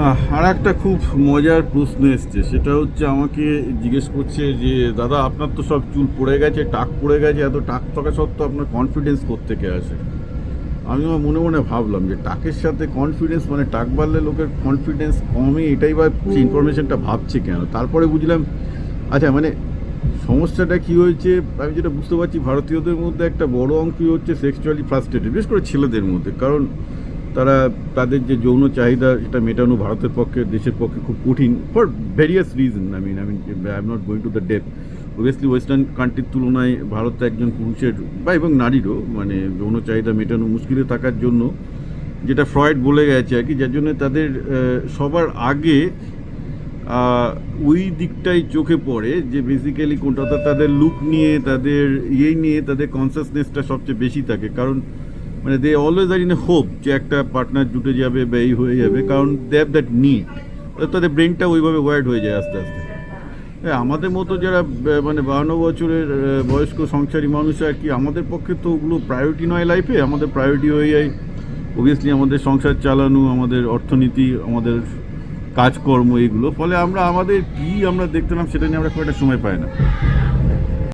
আর একটা খুব মজার প্রশ্ন এসছে, সেটা হচ্ছে আমাকে জিজ্ঞেস করছে যে দাদা আপনার তো সব চুল পড়ে গেছে, টাক পড়ে গেছে, এত টাক থাকা সত্ত্বেও আপনার কনফিডেন্স কোত্থেকে আসে? আমি আমার মনে মনে ভাবলাম যে টাকের সাথে কনফিডেন্স, মানে টাক বাড়লে লোকের কনফিডেন্স কমে, এটাই বা সেই ইনফরমেশনটা ভাবছে কেন। তারপরে বুঝলাম আচ্ছা মানে সমস্যাটা কী হয়েছে। আমি যেটা বুঝতে পারছি, ভারতীয়দের মধ্যে একটা বড় অংশই হচ্ছে সেক্সুয়ালি ফ্রাস্ট্রেটেড, বিশেষ করে ছেলেদের মধ্যে। কারণ তারা তাদের যে যৌন চাহিদা সেটা মেটানো ভারতের পক্ষে, দেশের পক্ষে খুব কঠিন for various reason. I am not going to the depth. Obviously western কান্ট্রির তুলনায় ভারতে একজন পুরুষের বা এবং নারীরও মানে যৌন চাহিদা মেটানো মুশকিলে থাকার জন্য, যেটা ফ্রয়েড বলে গেছে আর কি, যার জন্য তাদের সবার আগে ওই দিকটাই চোখে পড়ে যে বেসিক্যালি কোনটা, অর্থাৎ তাদের লুক নিয়ে, তাদের নিয়ে তাদের কনসাসনেসটা সবচেয়ে বেশি থাকে। কারণ মানে they always are in a hope যে একটা পার্টনার জুটে যাবে বা এই হয়ে যাবে, কারণ দে হ্যাভ দ্যাট নিড। তাদের ব্রেনটা ওইভাবে ওয়ার্ড হয়ে যায় আস্তে আস্তে। হ্যাঁ, আমাদের মতো যারা মানে 52 বছরের বয়স্ক সংসারী মানুষ আর কি, আমাদের পক্ষে তো ওগুলো প্রায়োরিটি নয় লাইফে। আমাদের প্রায়োরিটি হয়ে যায় অবভিয়াসলি আমাদের সংসার চালানো, আমাদের অর্থনীতি, আমাদের কাজকর্ম, এগুলো। ফলে আমরা আমাদের কি আমরা দেখতে নাম সেটা নিয়ে আমরা খুব একটা সময় পাই না।